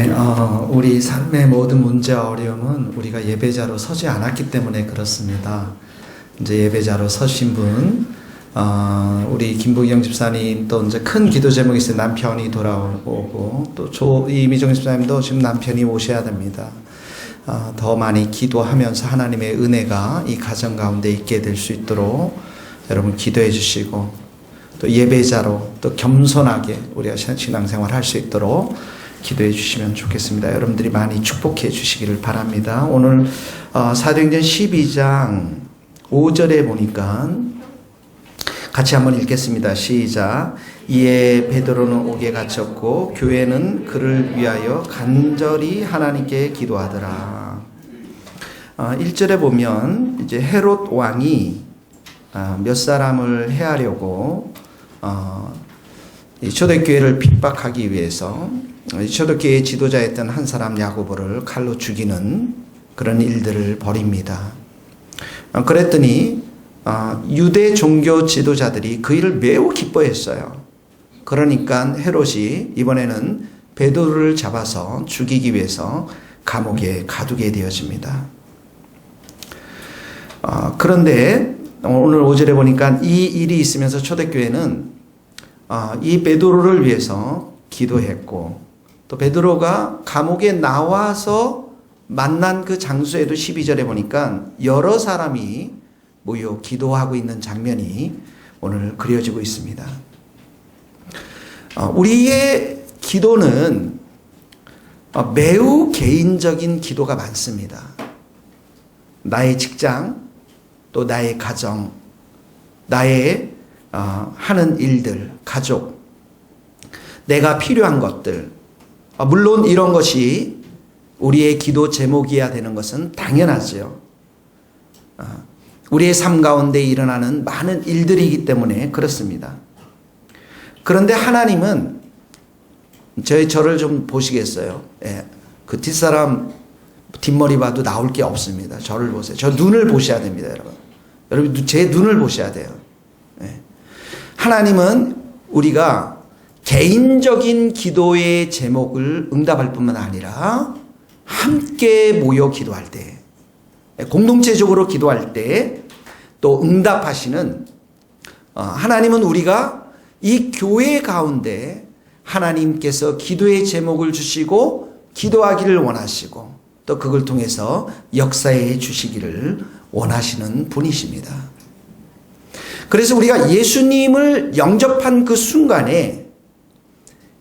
네, 우리 삶의 모든 문제와 어려움은 우리가 예배자로 서지 않았기 때문에 그렇습니다. 이제 예배자로 서신 분, 우리 김부경 집사님 또 이제 큰 기도 제목이 있어요. 남편이 돌아오고 또 이미정 집사님도 지금 남편이 오셔야 됩니다. 더 많이 기도하면서 하나님의 은혜가 이 가정 가운데 있게 될 수 있도록 여러분 기도해 주시고 또 예배자로 또 겸손하게 우리가 신앙생활 할 수 있도록 기도해 주시면 좋겠습니다. 여러분들이 많이 축복해 주시기를 바랍니다. 오늘 사도행전 12장 5절에 보니까 같이 한번 읽겠습니다. 시작. 이에 베드로는 옥에 갇혔고 교회는 그를 위하여 간절히 하나님께 기도하더라. 1절에 보면 이제 헤롯 왕이 몇 사람을 해하려고 이 초대교회를 핍박하기 위해서 초대교회의 지도자였던 한 사람 야고보를 칼로 죽이는 그런 일들을 벌입니다. 그랬더니 유대 종교 지도자들이 그 일을 매우 기뻐했어요. 그러니까 헤롯이 이번에는 베드로를 잡아서 죽이기 위해서 감옥에 가두게 되어집니다. 그런데 오늘 5절에 보니까 이 일이 있으면서 초대교회는 이 베드로를 위해서 기도했고 또 베드로가 감옥에 나와서 만난 그 장소에도 12절에 보니까 여러 사람이 모여 기도하고 있는 장면이 오늘 그려지고 있습니다. 우리의 기도는 매우 개인적인 기도가 많습니다. 나의 직장, 또 나의 가정, 나의 하는 일들, 가족, 내가 필요한 것들, 물론 이런 것이 우리의 기도 제목이어야 되는 것은 당연하죠. 우리의 삶 가운데 일어나는 많은 일들이기 때문에 그렇습니다. 그런데 하나님은 저를 좀 보시겠어요? 예, 그 뒷사람 뒷머리 봐도 나올 게 없습니다. 저를 보세요. 저 눈을 보셔야 됩니다, 여러분. 여러분 제 눈을 보셔야 돼요. 예. 하나님은 우리가 개인적인 기도의 제목을 응답할 뿐만 아니라 함께 모여 기도할 때, 공동체적으로 기도할 때 또 응답하시는 하나님은 우리가 이 교회 가운데 하나님께서 기도의 제목을 주시고 기도하기를 원하시고 또 그걸 통해서 역사해 주시기를 원하시는 분이십니다. 그래서 우리가 예수님을 영접한 그 순간에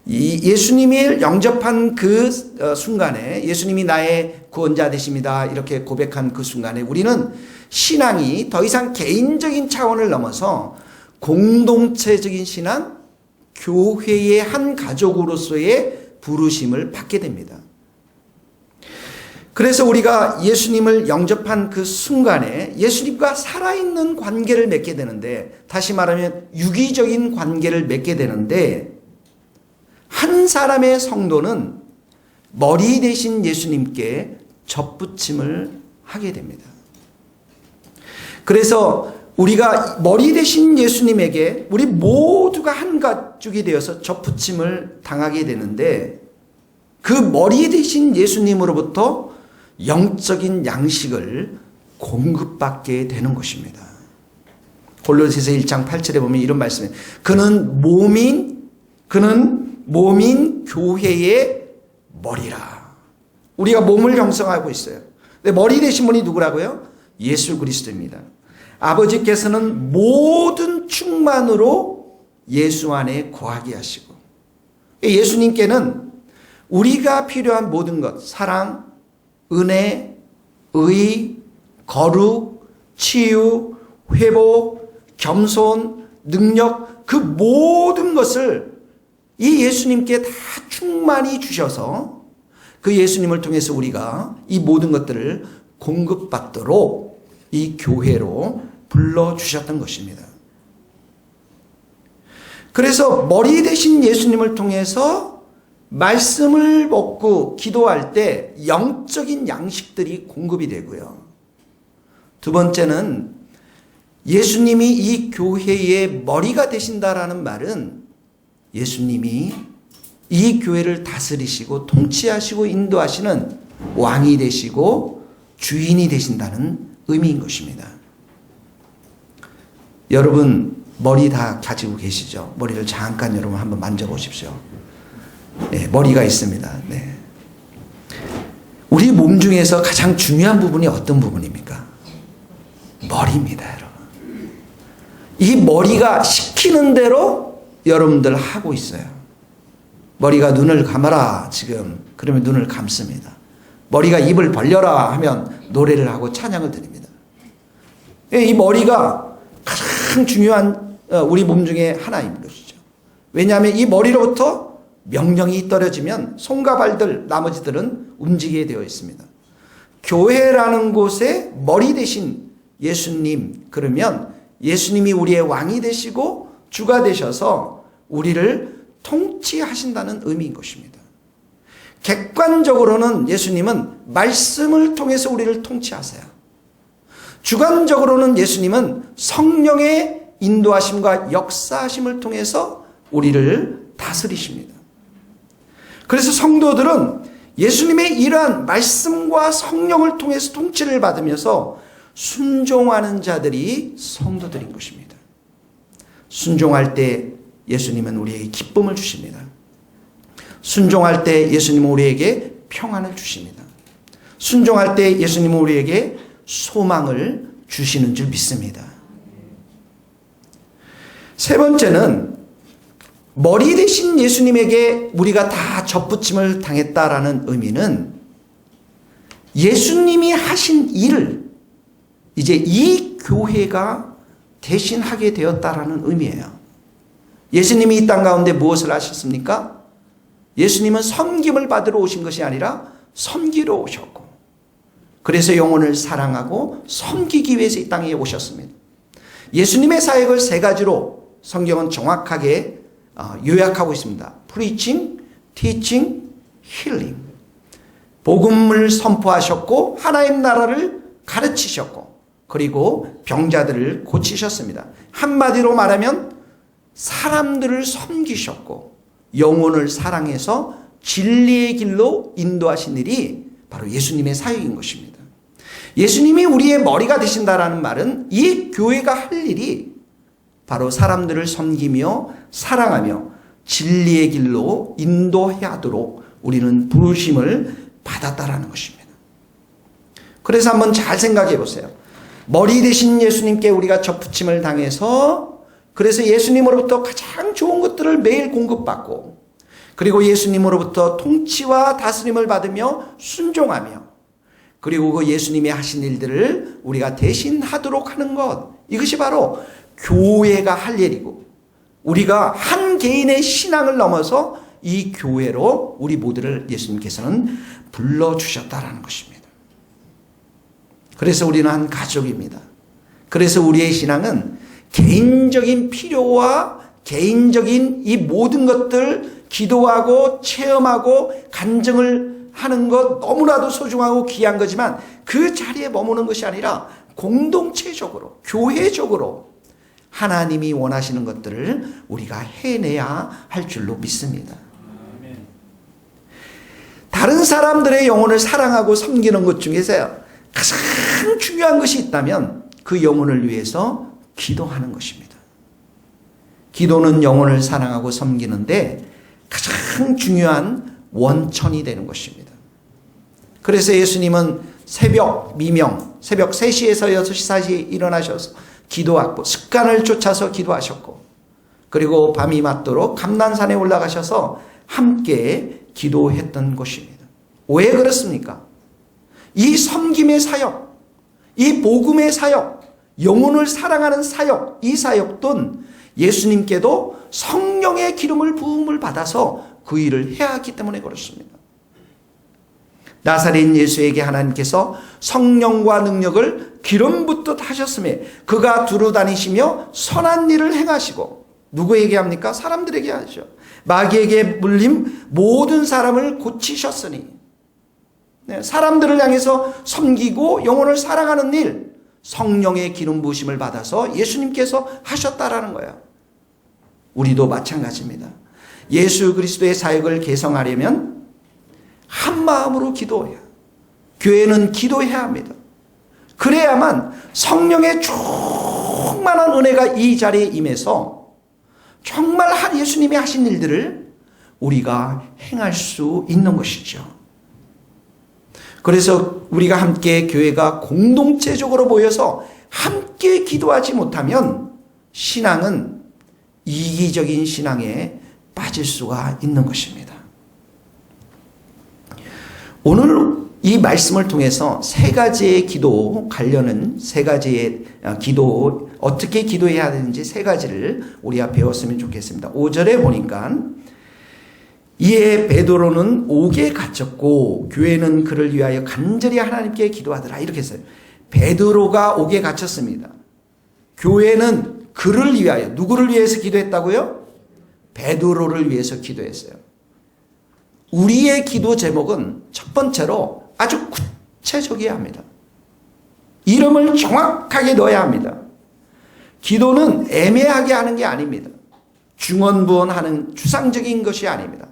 예수님을 영접한 그 순간에 예수님이 나의 구원자 되십니다 이렇게 고백한 그 순간에 우리는 신앙이 더 이상 개인적인 차원을 넘어서 공동체적인 신앙, 교회의 한 가족으로서의 부르심을 받게 됩니다. 그래서 우리가 예수님을 영접한 그 순간에 예수님과 살아있는 관계를 맺게 되는데, 다시 말하면 유기적인 관계를 맺게 되는데, 한 사람의 성도는 머리 대신 예수님께 접붙임을 하게 됩니다. 그래서 우리가 머리 대신 예수님에게 우리 모두가 한 가족이 되어서 접붙임을 당하게 되는데, 그 머리 대신 예수님으로부터 영적인 양식을 공급받게 되는 것입니다. 골로새서 1장 8절에 보면 이런 말씀이에요. 그는 몸인 교회의 머리라. 우리가 몸을 형성하고 있어요. 근데 머리 되신 분이 누구라고요? 예수 그리스도입니다. 아버지께서는 모든 충만으로 예수 안에 거하게 하시고, 예수님께는 우리가 필요한 모든 것, 사랑, 은혜, 의, 거룩, 치유, 회복, 겸손, 능력, 그 모든 것을 이 예수님께 다 충만히 주셔서 그 예수님을 통해서 우리가 이 모든 것들을 공급받도록 이 교회로 불러주셨던 것입니다. 그래서 머리 대신 예수님을 통해서 말씀을 먹고 기도할 때 영적인 양식들이 공급이 되고요. 두 번째는 예수님이 이 교회의 머리가 되신다라는 말은 예수님이 이 교회를 다스리시고 통치하시고 인도하시는 왕이 되시고 주인이 되신다는 의미인 것입니다. 여러분 머리 다 가지고 계시죠? 머리를 잠깐 여러분 한번 만져보십시오. 네, 머리가 있습니다. 네. 우리 몸 중에서 가장 중요한 부분이 어떤 부분입니까? 머리입니다, 여러분. 이 머리가 시키는 대로 여러분들 하고 있어요. 머리가 눈을 감아라 지금 그러면 눈을 감습니다. 머리가 입을 벌려라 하면 노래를 하고 찬양을 드립니다. 이 머리가 가장 중요한 우리 몸 중에 하나인 것이죠. 왜냐하면 이 머리로부터 명령이 떨어지면 손과 발들 나머지들은 움직이게 되어 있습니다. 교회라는 곳에 머리 대신 예수님, 그러면 예수님이 우리의 왕이 되시고 주가 되셔서 우리를 통치하신다는 의미인 것입니다. 객관적으로는 예수님은 말씀을 통해서 우리를 통치하세요. 주관적으로는 예수님은 성령의 인도하심과 역사하심을 통해서 우리를 다스리십니다. 그래서 성도들은 예수님의 이러한 말씀과 성령을 통해서 통치를 받으면서 순종하는 자들이 성도들인 것입니다. 순종할 때 예수님은 우리에게 기쁨을 주십니다. 순종할 때 예수님은 우리에게 평안을 주십니다. 순종할 때 예수님은 우리에게 소망을 주시는 줄 믿습니다. 세 번째는 머리 대신 예수님에게 우리가 다 접붙임을 당했다라는 의미는 예수님이 하신 일을 이제 이 교회가 대신하게 되었다라는 의미예요. 예수님이 이 땅 가운데 무엇을 하셨습니까? 예수님은 섬김을 받으러 오신 것이 아니라 섬기러 오셨고, 그래서 영혼을 사랑하고 섬기기 위해서 이 땅에 오셨습니다. 예수님의 사역을 세 가지로 성경은 정확하게 요약하고 있습니다. Preaching, Teaching, Healing. 복음을 선포하셨고 하나님 나라를 가르치셨고 그리고 병자들을 고치셨습니다. 한마디로 말하면 사람들을 섬기셨고 영혼을 사랑해서 진리의 길로 인도하신 일이 바로 예수님의 사역인 것입니다. 예수님이 우리의 머리가 되신다라는 말은 이 교회가 할 일이 바로 사람들을 섬기며 사랑하며 진리의 길로 인도해야 하도록 우리는 부르심을 받았다라는 것입니다. 그래서 한번 잘 생각해 보세요. 머리 대신 예수님께 우리가 접붙임을 당해서 그래서 예수님으로부터 가장 좋은 것들을 매일 공급받고 그리고 예수님으로부터 통치와 다스림을 받으며 순종하며 그리고 그 예수님이 하신 일들을 우리가 대신 하도록 하는 것, 이것이 바로 교회가 할 일이고 우리가 한 개인의 신앙을 넘어서 이 교회로 우리 모두를 예수님께서는 불러주셨다라는 것입니다. 그래서 우리는 한 가족입니다. 그래서 우리의 신앙은 개인적인 필요와 개인적인 이 모든 것들 기도하고 체험하고 간증을 하는 것 너무나도 소중하고 귀한 거지만 그 자리에 머무는 것이 아니라 공동체적으로 교회적으로 하나님이 원하시는 것들을 우리가 해내야 할 줄로 믿습니다. 다른 사람들의 영혼을 사랑하고 섬기는 것 중에서 가장 중요한 것이 있다면 그 영혼을 위해서 기도하는 것입니다. 기도는 영혼을 사랑하고 섬기는데 가장 중요한 원천이 되는 것입니다. 그래서 예수님은 새벽 미명, 새벽 3시에서 6시 사이에 일어나셔서 기도하고 습관을 쫓아서 기도하셨고 그리고 밤이 맞도록 감난산에 올라가셔서 함께 기도했던 것입니다. 왜 그렇습니까? 이 섬김의 사역, 이 복음의 사역, 영혼을 사랑하는 사역, 이 사역도 예수님께도 성령의 기름을 부음을 받아서 그 일을 해야 하기 때문에 그렇습니다. 나사렛 예수에게 하나님께서 성령과 능력을 기름 붓듯 하셨음에 그가 두루 다니시며 선한 일을 행하시고 누구에게 합니까? 사람들에게 하죠. 마귀에게 물림 모든 사람을 고치셨으니 사람들을 향해서 섬기고 영혼을 사랑하는 일, 성령의 기름 부으심을 받아서 예수님께서 하셨다라는 거예요. 우리도 마찬가지입니다. 예수 그리스도의 사역을 개성하려면 한 마음으로 기도해야, 교회는 기도해야 합니다. 그래야만 성령의 충만한 은혜가 이 자리에 임해서 정말 예수님이 하신 일들을 우리가 행할 수 있는 것이죠. 그래서 우리가 함께 교회가 공동체적으로 모여서 함께 기도하지 못하면 신앙은 이기적인 신앙에 빠질 수가 있는 것입니다. 오늘 이 말씀을 통해서 세 가지의 기도 관련은 세 가지의 기도, 어떻게 기도해야 되는지 세 가지를 우리가 배웠으면 좋겠습니다. 5절에 보니까 이에 베드로는 옥에 갇혔고 교회는 그를 위하여 간절히 하나님께 기도하더라, 이렇게 했어요. 베드로가 옥에 갇혔습니다. 교회는 그를 위하여, 누구를 위해서 기도했다고요? 베드로를 위해서 기도했어요. 우리의 기도 제목은 첫 번째로 아주 구체적이어야 합니다. 이름을 정확하게 넣어야 합니다. 기도는 애매하게 하는 게 아닙니다. 중언부언하는 추상적인 것이 아닙니다.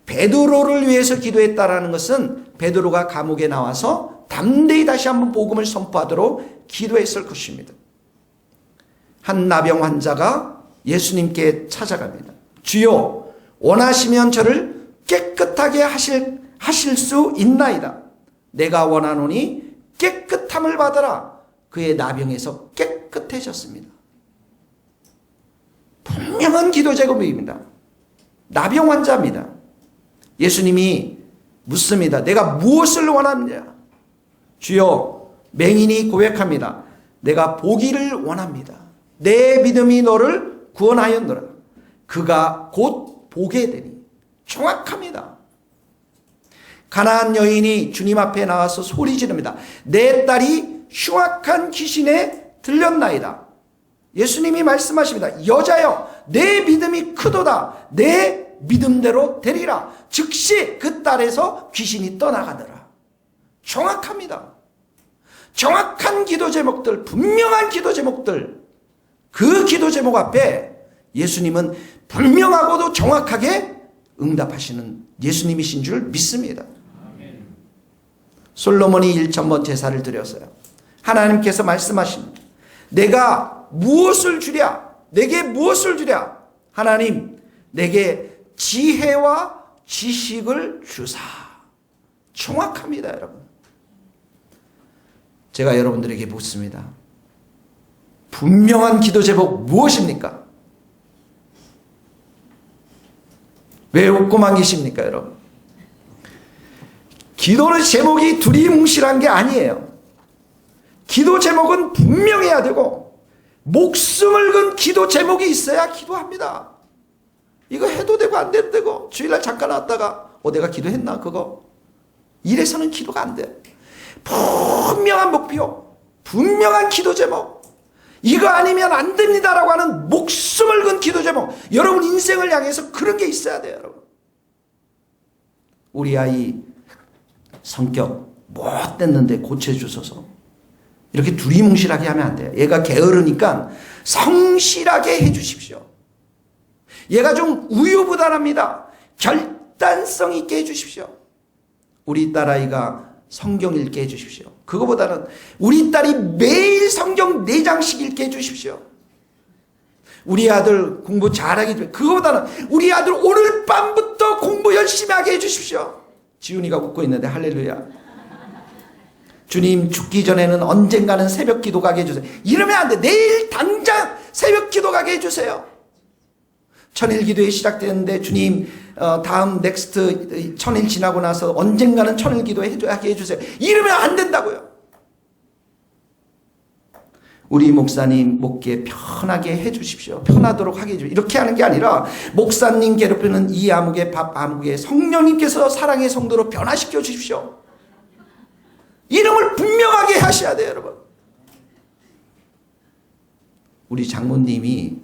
베드로를 위해서 기도했다라는 것은 베드로가 감옥에 나와서 담대히 다시 한번 복음을 선포하도록 기도했을 것입니다. 한 나병 환자가 예수님께 찾아갑니다. 주여, 원하시면 저를 깨끗하게 하실 수 있나이다. 내가 원하노니 깨끗함을 받아라. 그의 나병에서 깨끗해졌습니다. 분명한 기도 제목입니다. 나병 환자입니다. 예수님이 묻습니다. 내가 무엇을 원합니다. 주여, 맹인이 고백합니다. 내가 보기를 원합니다. 내 믿음이 너를 구원하였노라. 그가 곧 보게 되니. 정확합니다. 가나안 여인이 주님 앞에 나와서 소리 지릅니다. 내 딸이 흉악한 귀신에 들렸나이다. 예수님이 말씀하십니다. 여자여, 내 믿음이 크도다. 내 믿음대로 되리라. 즉시 그 딸에서 귀신이 떠나가더라. 정확합니다. 정확한 기도 제목들, 분명한 기도 제목들, 그 기도 제목 앞에 예수님은 분명하고도 정확하게 응답하시는 예수님이신 줄 믿습니다. 솔로몬이 1,000번 제사를 드렸어요. 하나님께서 말씀하십니다. 내가 무엇을 주랴? 내게 무엇을 주랴? 하나님, 내게 지혜와 지식을 주사. 정확합니다, 여러분. 제가 여러분들에게 묻습니다. 분명한 기도 제목 무엇입니까? 왜 웃고만 계십니까, 여러분? 기도의 제목이 두리뭉실한 게 아니에요. 기도 제목은 분명해야 되고 목숨을 건 기도 제목이 있어야 기도합니다. 이거 해도 되고 안 돼도 되고 주일날 잠깐 왔다가 내가 기도했나 그거 이래서는 기도가 안 돼. 분명한 목표, 분명한 기도 제목, 이거 아니면 안 됩니다라고 하는 목숨을 건 기도 제목, 여러분 인생을 향해서 그런 게 있어야 돼요. 여러분, 우리 아이 성격 못됐는데 고쳐주소서. 이렇게 두리뭉실하게 하면 안 돼요. 얘가 게으르니까 성실하게 해주십시오. 얘가 좀 우유부단합니다. 결단성 있게 해주십시오. 우리 딸아이가 성경 읽게 해주십시오. 그거보다는 우리 딸이 매일 성경 4장씩 읽게 해주십시오. 우리 아들 공부 잘하게 해주십시오. 그거보다는 우리 아들 오늘 밤부터 공부 열심히 하게 해주십시오. 지훈이가 웃고 있는데 할렐루야. 주님, 죽기 전에는 언젠가는 새벽 기도 가게 해주세요. 이러면 안 돼. 내일 당장 새벽 기도 가게 해주세요. 천일 기도에 시작되는데 주님, 다음 넥스트 천일 지나고 나서 언젠가는 천일 기도 하게 해주세요. 이러면 안 된다고요. 우리 목사님 목회 편하게 해주십시오. 편하도록 하게 해주십시오. 이렇게 하는 게 아니라 목사님 괴롭히는 이 아무개 밥 아무개 성령님께서 사랑의 성도로 변화시켜 주십시오. 이름을 분명하게 하셔야 돼요, 여러분. 우리 장모님이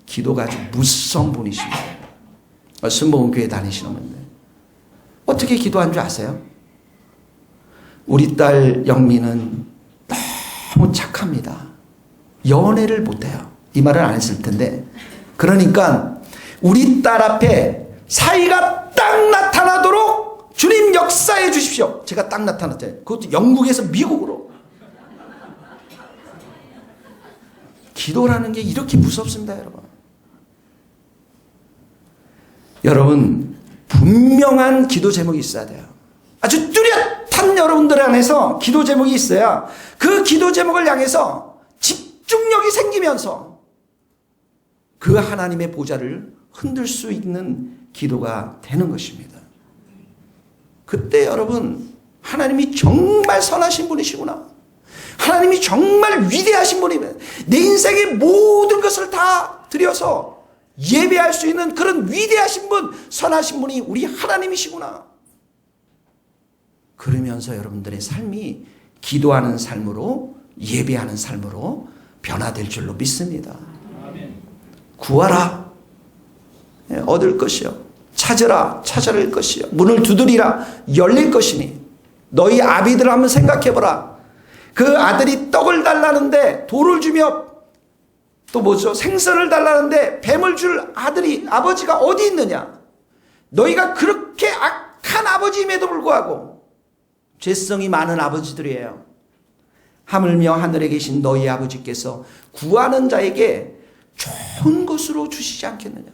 기도가 아주 무서운 분이십니다. 순복음교회 다니시는 분인데 어떻게 기도한 줄 아세요? 우리 딸 영미는 너무 착합니다. 연애를 못해요. 이 말을 안 했을 텐데, 그러니까 우리 딸 앞에 사이가 딱 나타나도록 주님 역사해 주십시오. 제가 딱 나타났잖아요. 그것도 영국에서 미국으로. 기도라는 게 이렇게 무섭습니다, 여러분. 여러분, 분명한 기도 제목이 있어야 돼요. 아주 뚜렷한 여러분들 안에서 기도 제목이 있어야 그 기도 제목을 향해서 집중력이 생기면서 그 하나님의 보좌를 흔들 수 있는 기도가 되는 것입니다. 그때 여러분, 하나님이 정말 선하신 분이시구나. 하나님이 정말 위대하신 분이면 내 인생의 모든 것을 다 들여서 예배할 수 있는 그런 위대하신 분, 선하신 분이 우리 하나님이시구나. 그러면서 여러분들의 삶이 기도하는 삶으로, 예배하는 삶으로 변화될 줄로 믿습니다. 구하라, 얻을 것이요. 찾으라, 찾아낼 것이요. 문을 두드리라, 열릴 것이니. 너희 아비들 한번 생각해보라. 그 아들이 떡을 달라는데 돌을 주며 또 뭐죠? 생선을 달라는데 뱀을 줄 아버지가 어디 있느냐? 너희가 그렇게 악한 아버지임에도 불구하고 죄성이 많은 아버지들이에요. 하물며 하늘에 계신 너희 아버지께서 구하는 자에게 좋은 것으로 주시지 않겠느냐?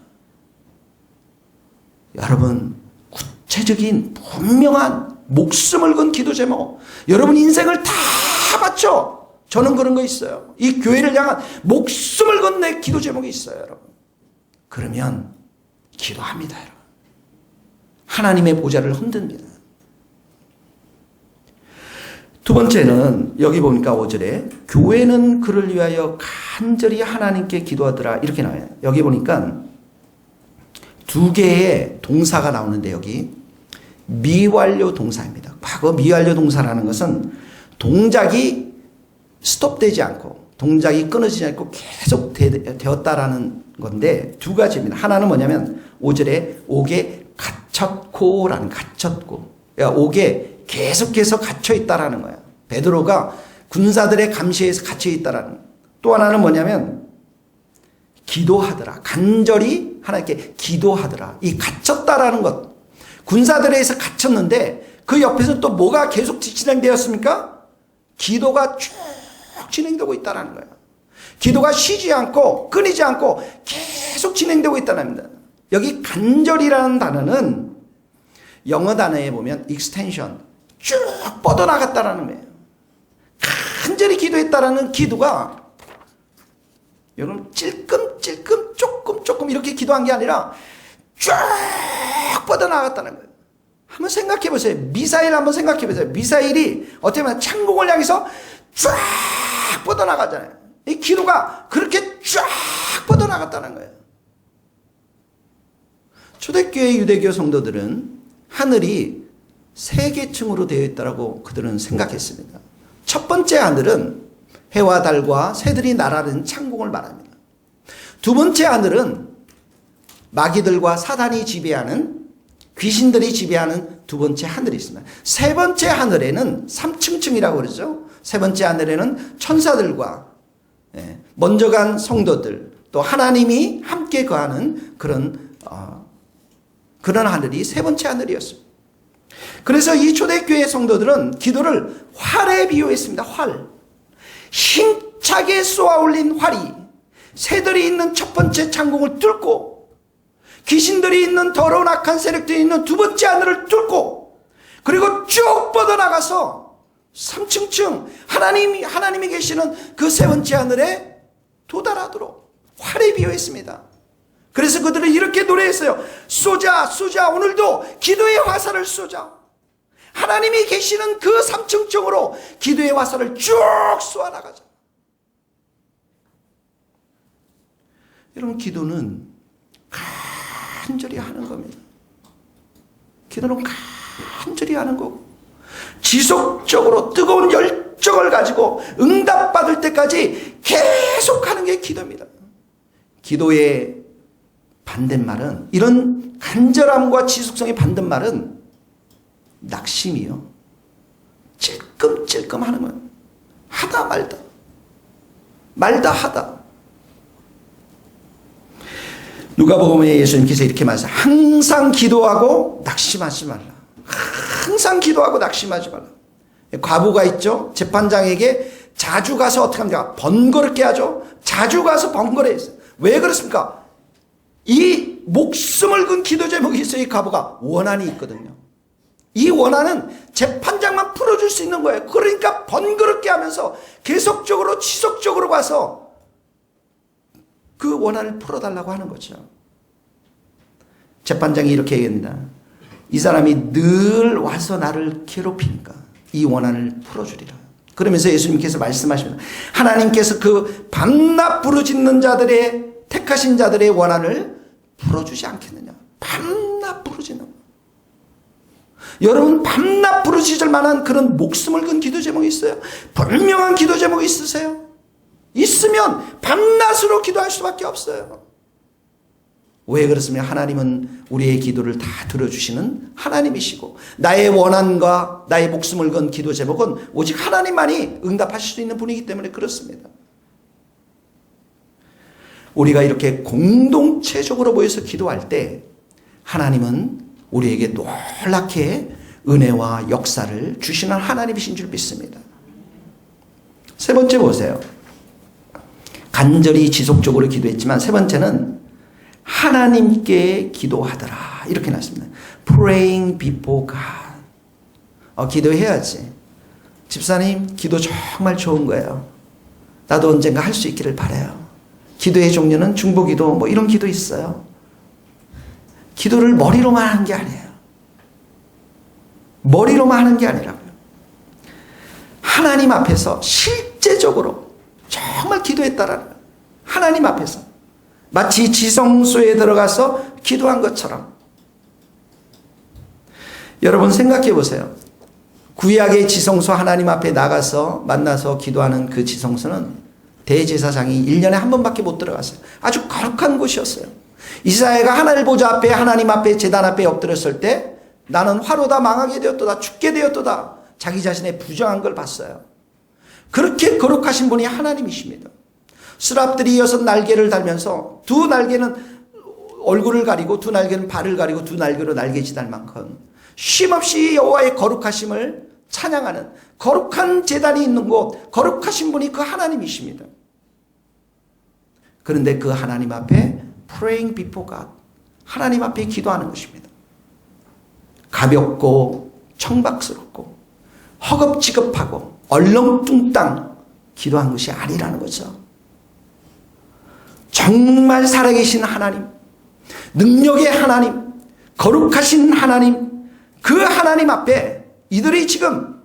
여러분, 구체적인 분명한 목숨을 건 기도 제목, 여러분 인생을 다 바쳐. 저는 그런 거 있어요. 이 교회를 향한 목숨을 건 내 기도 제목이 있어요, 여러분. 그러면 기도합니다, 여러분. 하나님의 보좌를 흔듭니다. 두 번째는 여기 보니까 5절에 교회는 그를 위하여 간절히 하나님께 기도하더라 이렇게 나와요. 여기 보니까 두 개의 동사가 나오는데 여기 미완료 동사입니다. 과거 미완료 동사라는 것은 동작이 스톱되지 않고 동작이 끊어지지 않고 계속 되었다라는 건데 두 가지입니다. 하나는 뭐냐면 5절에 옥에 갇혔고라는 갇혔고, 그러니까 옥에 계속해서 갇혀 있다라는 거야. 베드로가 군사들의 감시에서 갇혀 있다라는. 또 하나는 뭐냐면 기도하더라. 간절히 하나님께 기도하더라. 이 갇혔다라는 것. 군사들에 의해서 갇혔는데 그 옆에서 또 뭐가 계속 진행되었습니까? 기도가 쭉 진행되고 있다는 거예요. 기도가 쉬지 않고 끊이지 않고 계속 진행되고 있다는 겁니다. 여기 간절이라는 단어는 영어 단어에 보면 extension, 쭉 뻗어나갔다라는 거예요. 간절히 기도했다라는 기도가 여러분 찔끔찔끔 조금 이렇게 기도한 게 아니라 쫙 뻗어나갔다는 거예요. 한번 생각해 보세요. 미사일 한번 생각해 보세요. 미사일이 어떻게 보면 창공을 향해서 쫙 뻗어나가잖아요. 이 기도가 그렇게 쫙 뻗어나갔다는 거예요. 초대교회 유대교 성도들은 하늘이 세 계층으로 되어 있다고 그들은 생각했습니다. 첫 번째 하늘은 해와 달과 새들이 날아다니는 창공을 말합니다. 두 번째 하늘은 마귀들과 사단이 지배하는, 귀신들이 지배하는 두 번째 하늘이 있습니다. 세 번째 하늘에는 삼층층이라고 그러죠. 세 번째 하늘에는 천사들과 먼저 간 성도들, 또 하나님이 함께 거하는 그런 하늘이 세 번째 하늘이었습니다. 그래서 이 초대교회 성도들은 기도를 활에 비유했습니다. 활. 힘차게 쏘아올린 활이 새들이 있는 첫 번째 창공을 뚫고 귀신들이 있는 더러운 악한 세력들이 있는 두 번째 하늘을 뚫고 그리고 쭉 뻗어나가서 3층층 하나님이 계시는 그 세 번째 하늘에 도달하도록 활에 비유했습니다. 그래서 그들은 이렇게 노래했어요. 쏘자 쏘자, 오늘도 기도의 화살을 쏘자. 하나님이 계시는 그 3층층으로 기도의 화살을 쭉 쏘아나가자. 여러분, 기도는 간절히 하는 겁니다. 기도는 간절히 하는 거고 지속적으로 뜨거운 열정을 가지고 응답받을 때까지 계속하는 게 기도입니다. 기도의 반대말은, 이런 간절함과 지속성의 반대말은 낙심이요. 찔끔찔끔 하는 거예요. 하다 말다. 말다 하다. 누가복음에 예수님께서 이렇게 말하세요. 항상 기도하고 낙심하지 말라. 항상 기도하고 낙심하지 말라. 과부가 있죠. 재판장에게 자주 가서 어떻게 합니까? 번거롭게 하죠. 자주 가서 번거롭게 했어요. 왜 그렇습니까? 이 목숨을 건 기도 제목이 있어요. 이 과부가 원한이 있거든요. 이 원한은 재판장만 풀어줄 수 있는 거예요. 그러니까 번거롭게 하면서 계속적으로 지속적으로 가서 그 원한을 풀어달라고 하는 거죠. 재판장이 이렇게 얘기합니다. 이 사람이 늘 와서 나를 괴롭히니까 이 원한을 풀어주리라. 그러면서 예수님께서 말씀하십니다. 하나님께서 그 밤낮 부르짖는 자들의 택하신 자들의 원한을 풀어주지 않겠느냐. 밤낮 부르짖는 거. 여러분 밤낮 부르짖을 만한 그런 목숨을 건 기도 제목이 있어요? 분명한 기도 제목이 있으세요? 있으면 밤낮으로 기도할 수밖에 없어요. 왜 그렇습니까? 하나님은 우리의 기도를 다 들어주시는 하나님이시고 나의 원한과 나의 목숨을 건 기도 제목은 오직 하나님만이 응답하실 수 있는 분이기 때문에 그렇습니다. 우리가 이렇게 공동체적으로 모여서 기도할 때 하나님은 우리에게 놀랍게 은혜와 역사를 주시는 하나님이신 줄 믿습니다. 세 번째 보세요. 간절히 지속적으로 기도했지만 세 번째는 하나님께 기도하더라. 이렇게 나왔습니다. Praying before God. 기도해야지. 집사님, 기도 정말 좋은 거예요. 나도 언젠가 할 수 있기를 바라요. 기도의 종류는 중보기도 뭐 이런 기도 있어요. 기도를 머리로만 하는 게 아니에요. 머리로만 하는 게 아니라고요. 하나님 앞에서 실제적으로 정말 기도했다라는 거예요. 하나님 앞에서. 마치 지성소에 들어가서 기도한 것처럼. 여러분 생각해 보세요. 구약의 지성소 하나님 앞에 나가서 만나서 기도하는 그 지성소는 대제사장이 1년에 한 번밖에 못 들어갔어요. 아주 거룩한 곳이었어요. 이사야가 하늘 보좌 앞에 하나님 앞에 제단 앞에 엎드렸을 때 나는 화로다 망하게 되었도다 죽게 되었도다 자기 자신의 부정한 걸 봤어요. 그렇게 거룩하신 분이 하나님이십니다. 스랍들이 6 날개를 달면서 두 날개는 얼굴을 가리고 두 날개는 발을 가리고 두 날개로 날개짓할 만큼 쉼없이 여호와의 거룩하심을 찬양하는 거룩한 제단이 있는 곳, 거룩하신 분이 그 하나님이십니다. 그런데 그 하나님 앞에 praying before God, 하나님 앞에 기도하는 것입니다. 가볍고 청박스럽고 허겁지겁하고 얼렁뚱땅 기도한 것이 아니라는 거죠. 정말 살아계신 하나님, 능력의 하나님, 거룩하신 하나님, 그 하나님 앞에 이들이 지금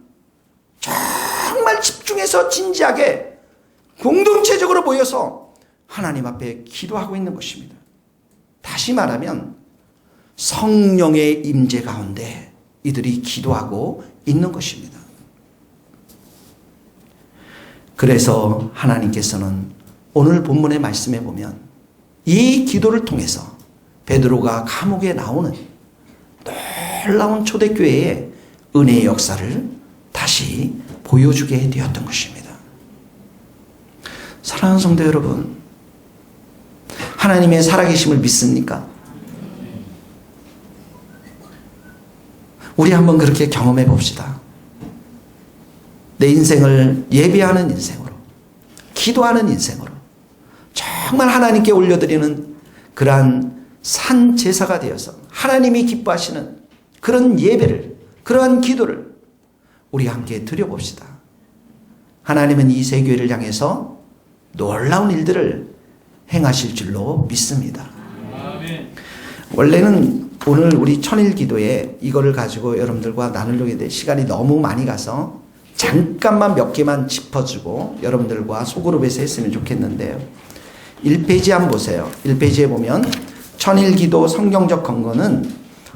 정말 집중해서 진지하게 공동체적으로 모여서 하나님 앞에 기도하고 있는 것입니다. 다시 말하면 성령의 임재 가운데 이들이 기도하고 있는 것입니다. 그래서 하나님께서는 오늘 본문의 말씀에 보면 이 기도를 통해서 베드로가 감옥에 나오는 놀라운 초대교회의 은혜의 역사를 다시 보여주게 되었던 것입니다. 사랑하는 성도 여러분, 하나님의 살아계심을 믿습니까? 우리 한번 그렇게 경험해 봅시다. 내 인생을 예배하는 인생으로, 기도하는 인생으로 정말 하나님께 올려드리는 그러한 산 제사가 되어서 하나님이 기뻐하시는 그런 예배를, 그러한 기도를 우리 함께 드려봅시다. 하나님은 이 세교회를 향해서 놀라운 일들을 행하실 줄로 믿습니다. 아멘. 원래는 오늘 우리 천일 기도에 이거를 가지고 여러분들과 나누려게 될 시간이 너무 많이 가서 잠깐만 몇 개만 짚어주고 여러분들과 소그룹에서 했으면 좋겠는데요. 1페이지 한번 보세요. 1페이지에 보면 천일 기도 성경적 근거는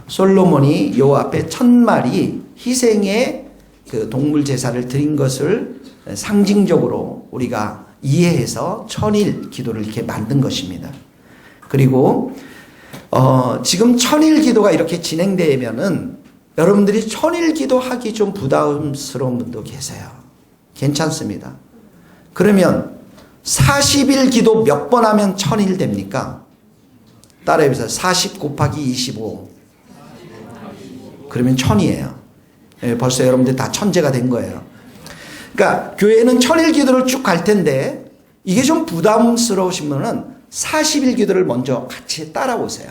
솔로몬이 여호와 앞에 1000마리 희생의 그 동물 제사를 드린 것을 상징적으로 우리가 이해해서 천일 기도를 이렇게 만든 것입니다. 그리고 지금 천일 기도가 이렇게 진행되면은 여러분들이 천일 기도하기 좀 부담스러운 분도 계세요. 괜찮습니다. 그러면 40일 기도 몇 번 하면 천일 됩니까? 따라해보세요. 40 곱하기 25. 그러면 1000이에요. 예, 벌써 여러분들 다 천재가 된 거예요. 그러니까 교회는 천일 기도를 쭉 갈 텐데 이게 좀 부담스러우신 분은 40일 기도를 먼저 같이 따라오세요.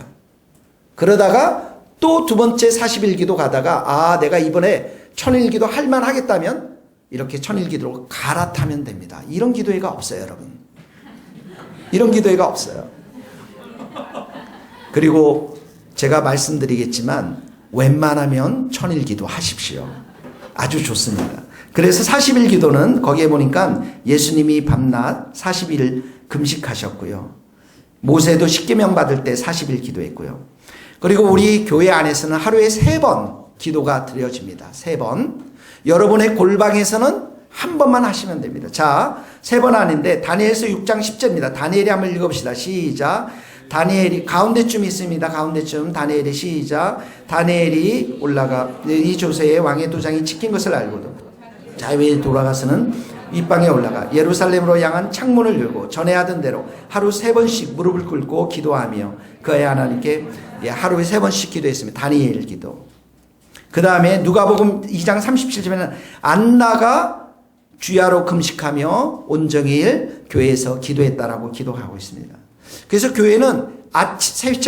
그러다가 또 두 번째 40일 기도 가다가 내가 이번에 천일 기도 할만 하겠다면 이렇게 천일 기도로 갈아타면 됩니다. 이런 기도회가 없어요, 여러분. 이런 기도회가 없어요. 그리고 제가 말씀드리겠지만 웬만하면 천일 기도 하십시오. 아주 좋습니다. 그래서 40일 기도는 거기에 보니까 예수님이 밤낮 40일 금식하셨고요. 모세도 십계명 받을 때 40일 기도했고요. 그리고 우리 교회 안에서는 하루에 3번 기도가 드려집니다. 3번. 여러분의 골방에서는 한 번만 하시면 됩니다. 자, 3번 아닌데 다니엘서 6장 10절입니다. 다니엘이 한번 읽어봅시다. 시작. 다니엘이 가운데쯤 있습니다. 가운데쯤 다니엘이 시작. 다니엘이 올라가 이 조세의 왕의 도장이 찍힌 것을 알고도 자유에 돌아가서는 윗방에 올라가 예루살렘으로 향한 창문을 열고 전에 하던 대로 하루 3번씩 무릎을 꿇고 기도하며 그의 하나님께 하루에 3번씩 기도했습니다. 다니엘 기도. 그 다음에 누가복음 2장 37절에는 안나가 주야로 금식하며 온정일 교회에서 기도했다라고 기도하고 있습니다. 그래서 교회는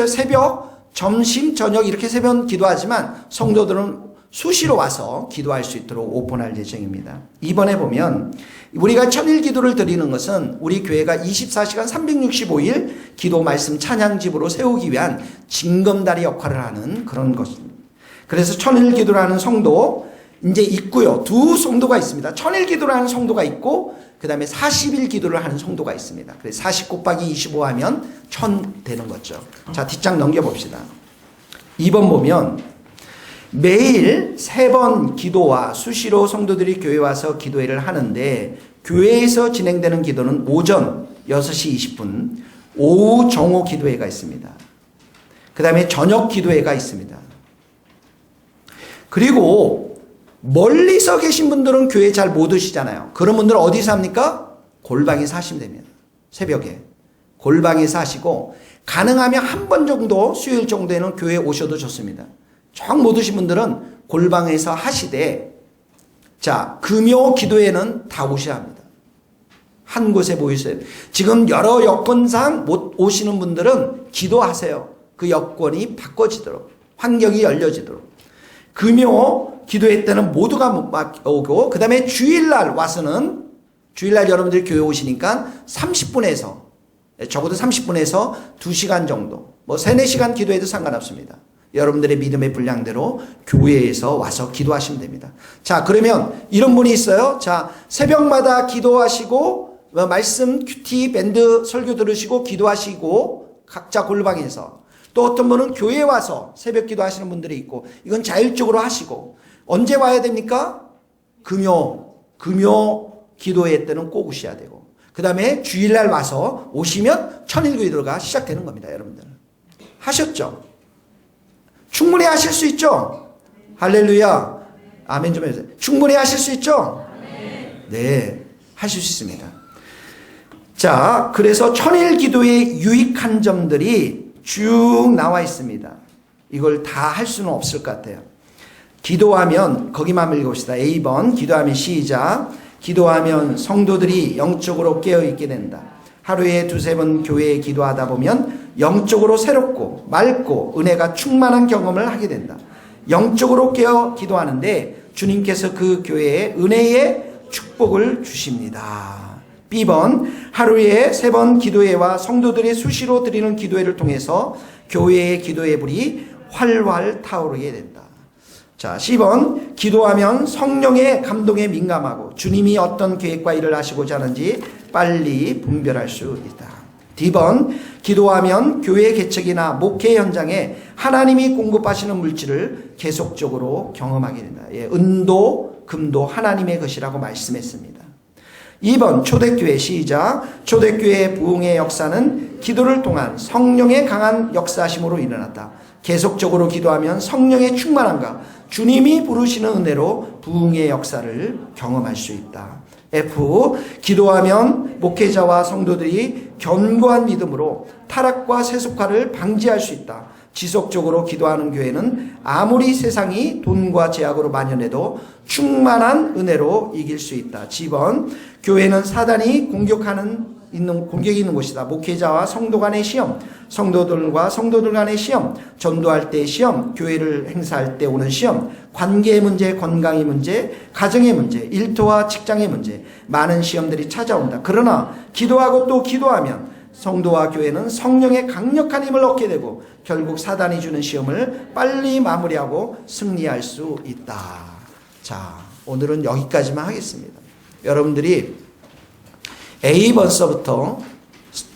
새벽, 점심, 저녁 이렇게 3번 기도하지만 성도들은 수시로 와서 기도할 수 있도록 오픈할 예정입니다. 이번에 보면 우리가 천일 기도를 드리는 것은 우리 교회가 24시간 365일 기도 말씀 찬양집으로 세우기 위한 징검다리 역할을 하는 그런 것입니다. 그래서 천일 기도라는 성도 이제 있고요. 두 성도가 있습니다. 천일 기도라는 성도가 있고 그 다음에 40일 기도를 하는 성도가 있습니다. 그래서 40 곱하기 25 하면 1000 되는 거죠. 자, 뒷장 넘겨봅시다. 2번 보면 매일 3번 기도와 수시로 성도들이 교회에 와서 기도회를 하는데 교회에서 진행되는 기도는 오전 6시 20분, 오후 정오 기도회가 있습니다. 그 다음에 저녁 기도회가 있습니다. 그리고 멀리서 계신 분들은 교회 잘 못 오시잖아요. 그런 분들은 어디서 합니까? 골방에서 하시면 됩니다. 새벽에. 골방에서 하시고 가능하면 한 번 정도 수요일 정도에는 교회에 오셔도 좋습니다. 정 못 오신 분들은 골방에서 하시되 자 금요 기도회는 다 오셔야 합니다. 한 곳에 모이셔야 돼요. 지금 여러 여건상 못 오시는 분들은 기도하세요. 그 여건이 바꿔지도록 환경이 열려지도록. 금요 기도회 때는 모두가 오고 그 다음에 주일날 와서는 주일날 여러분들이 교회 오시니까 30분에서 적어도 30분에서 2시간 정도 뭐 3, 4시간 기도해도 상관없습니다. 여러분들의 믿음의 분량대로 교회에서 와서 기도하시면 됩니다. 자, 그러면 이런 분이 있어요. 자, 새벽마다 기도하시고 말씀 큐티 밴드 설교 들으시고 기도하시고 각자 골방에서 또 어떤 분은 교회에 와서 새벽 기도하시는 분들이 있고 이건 자율적으로 하시고 언제 와야 됩니까? 금요 기도회 때는 꼭 오셔야 되고 그 다음에 주일날 와서 오시면 천일 기도가 시작되는 겁니다. 여러분들 하셨죠? 충분히 하실 수 있죠? 할렐루야. 아멘 좀 해주세요. 충분히 하실 수 있죠? 네, 하실 수 있습니다. 자, 그래서 천일 기도의 유익한 점들이 쭉 나와 있습니다. 이걸 다 할 수는 없을 것 같아요. 기도하면 거기만 읽읍시다. A번 기도하면 시작. 기도하면 성도들이 영적으로 깨어있게 된다. 하루에 2-3번 교회에 기도하다 보면 영적으로 새롭고 맑고 은혜가 충만한 경험을 하게 된다. 영적으로 깨어 기도하는데 주님께서 그 교회에 은혜의 축복을 주십니다. B번 하루에 3번 기도회와 성도들이 수시로 드리는 기도회를 통해서 교회의 기도의 불이 활활 타오르게 된다. 자, C번 기도하면 성령의 감동에 민감하고 주님이 어떤 계획과 일을 하시고자 하는지 빨리 분별할 수 있다. D번 기도하면 교회 개척이나 목회 현장에 하나님이 공급하시는 물질을 계속적으로 경험하게 된다. 예, 은도, 금도 하나님의 것이라고 말씀했습니다. 2번 초대교회 시작. 초대교회의 부흥의 역사는 기도를 통한 성령의 강한 역사심으로 일어났다. 계속적으로 기도하면 성령의 충만함과 주님이 부르시는 은혜로 부흥의 역사를 경험할 수 있다. F. 기도하면 목회자와 성도들이 견고한 믿음으로 타락과 세속화를 방지할 수 있다. 지속적으로 기도하는 교회는 아무리 세상이 돈과 제약으로 만연해도 충만한 은혜로 이길 수 있다. G번. 교회는 사단이 공격이 있는 곳이다. 목회자와 성도 간의 시험, 성도들과 성도들 간의 시험, 전도할 때의 시험, 교회를 행사할 때 오는 시험, 관계의 문제, 건강의 문제, 가정의 문제, 일터와 직장의 문제, 많은 시험들이 찾아온다. 그러나 기도하고 또 기도하면 성도와 교회는 성령의 강력한 힘을 얻게 되고 결국 사단이 주는 시험을 빨리 마무리하고 승리할 수 있다. 자, 오늘은 여기까지만 하겠습니다. 여러분들이 A번서부터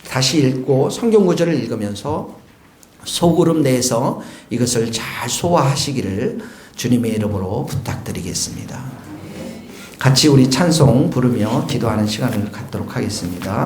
다시 읽고 성경 구절을 읽으면서 소그룹 내에서 이것을 잘 소화하시기를 주님의 이름으로 부탁드리겠습니다. 같이 우리 찬송 부르며 기도하는 시간을 갖도록 하겠습니다.